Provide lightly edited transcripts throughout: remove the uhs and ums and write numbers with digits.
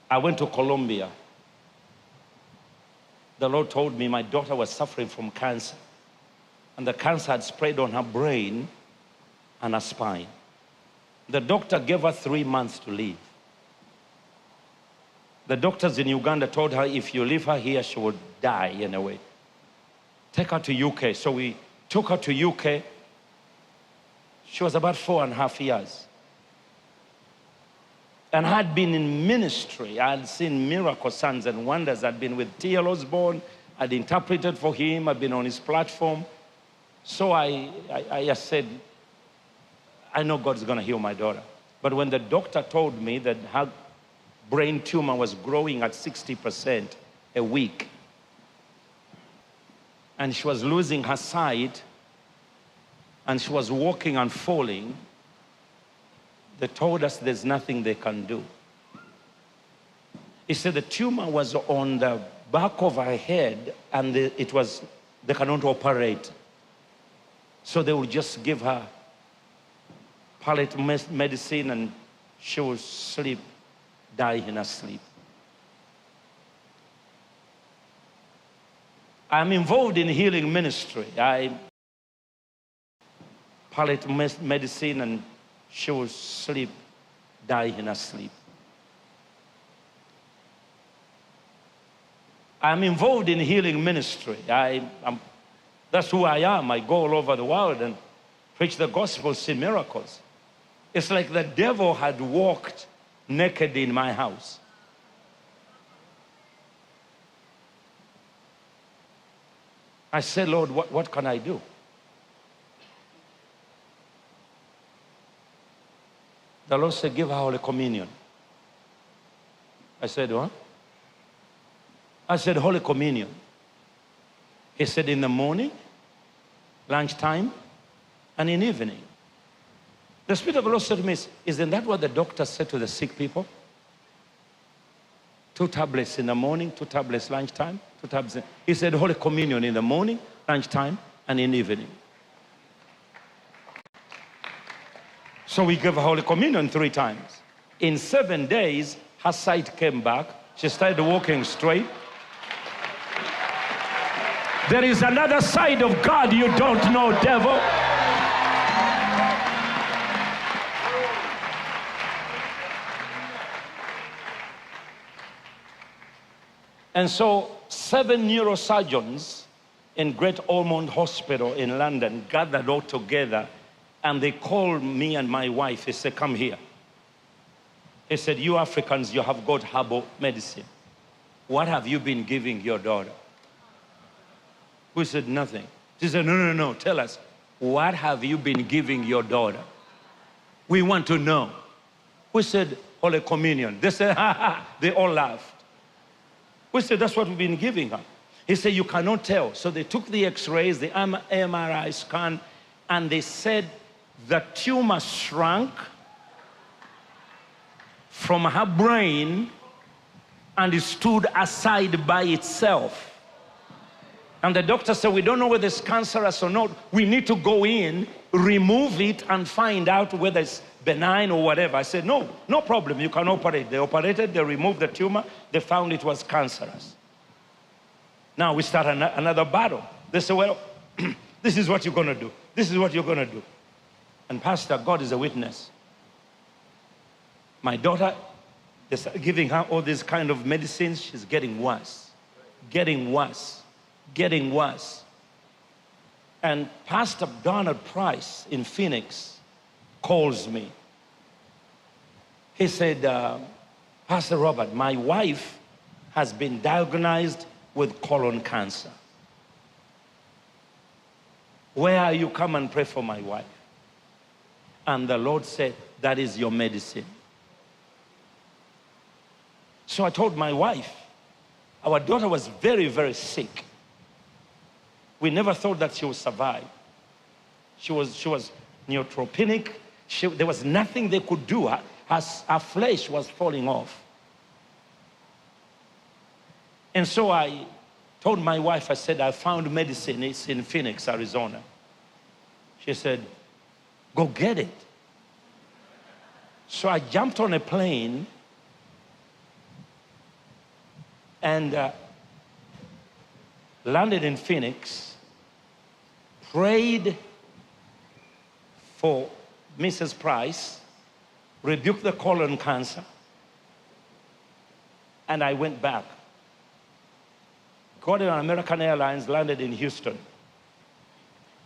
I went to Colombia. The Lord told me my daughter was suffering from cancer. And the cancer had spread on her brain and her spine. The doctor gave her 3 months to live. The doctors in Uganda told her, if you leave her here, she would die anyway. Take her to UK. So we took her to UK. She was about 4.5 years. And I had been in ministry. I had seen miracle signs and wonders. I'd been with T.L. Osborne. I'd interpreted for him. I'd been on his platform. So I said, I know God's going to heal my daughter. But when the doctor told me that her brain tumor was growing at 60% a week, and she was losing her sight, and she was walking and falling, they told us there's nothing they can do. He said the tumor was on the back of her head, and they cannot operate. So they will just give her palliative medicine, and she will sleep, die in her sleep. I'm involved in healing ministry. Palliative medicine, and she will sleep, die in her sleep. I'm involved in healing ministry. That's who I am. I go all over the world and preach the gospel, see miracles. It's like the devil had walked naked in my house. I said, Lord, what can I do? The Lord said, give her Holy Communion. I said, what? I said, Holy Communion. He said, in the morning, lunchtime, and in evening. The Spirit of the Lord said to me, isn't that what the doctor said to the sick people? 2 tablets in the morning, 2 tablets lunchtime, 2 tablets. He said, Holy Communion in the morning, lunchtime, and in evening. So we gave her Holy Communion 3 times. In 7 days, her sight came back. She started walking straight. There is another side of God you don't know, devil. And so 7 neurosurgeons in Great Ormond Hospital in London gathered all together, and they called me and my wife. They said, come here. He said, you Africans, you have got herbal medicine. What have you been giving your daughter? We said, nothing. She said, no, tell us. What have you been giving your daughter? We want to know. We said, Holy Communion. They said, ha ha. They all laughed. We said, that's what we've been giving her. He said, you cannot tell. So they took the x-rays, the MRI scan, and they said the tumor shrunk from her brain and it stood aside by itself. And the doctor said, we don't know whether it's cancerous or not. We need to go in, remove it, and find out whether it's benign or whatever. I said, no problem, you can operate. They operated, they removed the tumor, they found it was cancerous. Now we start another battle. They said, well, this is what you're going to do. This is what you're going to do. And Pastor, God is a witness. My daughter, they started giving her all these kind of medicines. She's getting worse, getting worse, getting worse. And Pastor Donald Price in Phoenix calls me. He said, Pastor Robert, my wife has been diagnosed with colon cancer. Where are you? Come and pray for my wife. And the Lord said, that is your medicine. So I told my wife, our daughter was very, very sick. We never thought that she would survive. She was neutropenic. There was nothing they could do. Her flesh was falling off. And so I told my wife, I said, I found medicine. It's in Phoenix, Arizona. She said, go get it. So I jumped on a plane And landed in Phoenix, prayed for Mrs. Price, rebuked the colon cancer, and I went back. Got on American Airlines, landed in Houston.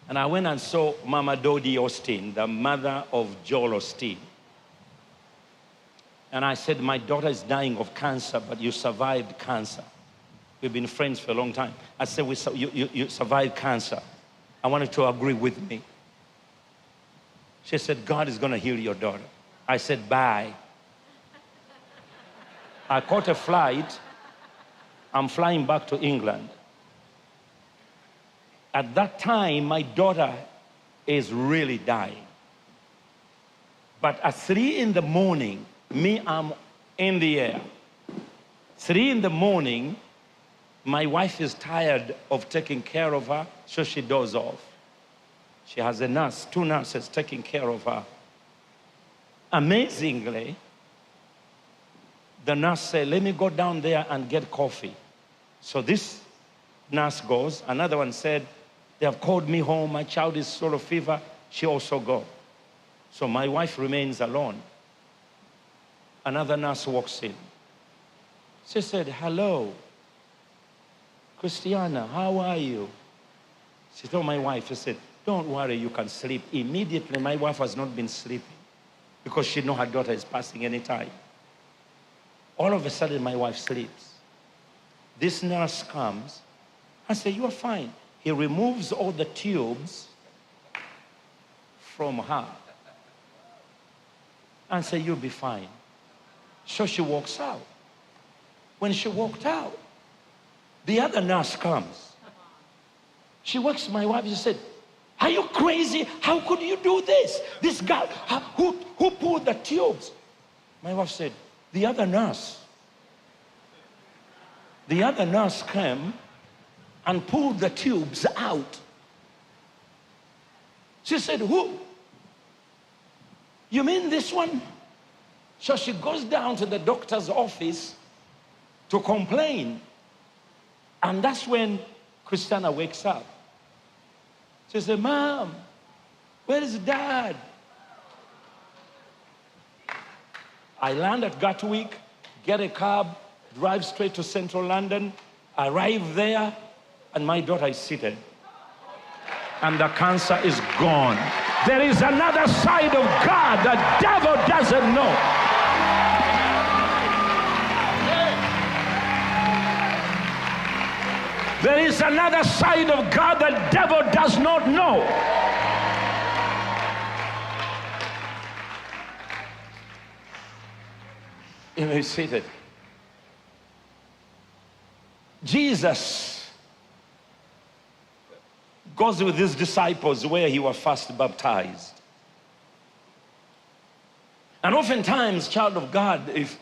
And I went and saw Mama Dodie Osteen, the mother of Joel Osteen. And I said, my daughter is dying of cancer, but you survived cancer. We've been friends for a long time. I said, you survived cancer. I wanted to agree with me. She said, God is going to heal your daughter. I said, bye. I caught a flight. I'm flying back to England. At that time, my daughter is really dying. But at 3 in the morning, I'm in the air. 3 in the morning, my wife is tired of taking care of her, so she dozes off. She has a nurse, 2 nurses taking care of her. Amazingly, the nurse said, let me go down there and get coffee. So this nurse goes. Another one said, they have called me home. My child is sort of fever. She also goes. So my wife remains alone. Another nurse walks in. She said, hello, Christiana, how are you? She told my wife, she said, don't worry, you can sleep. Immediately, my wife has not been sleeping because she knows her daughter is passing any time. All of a sudden, my wife sleeps. This nurse comes and says, you are fine. He removes all the tubes from her and says, you'll be fine. So she walks out. When she walked out, the other nurse comes. She wakes my wife. She said, are you crazy? How could you do this? This guy, who pulled the tubes? My wife said, the other nurse. The other nurse came and pulled the tubes out. She said, who? You mean this one? So she goes down to the doctor's office to complain. And that's when Christiana wakes up. She said, Mom, where is Dad? I land at Gatwick, get a cab, drive straight to central London, arrive there, and my daughter is seated. And the cancer is gone. There is another side of God the devil doesn't know. There is another side of God the devil does not know. You may be seated. Jesus goes with his disciples where he was first baptized. And oftentimes, child of God, if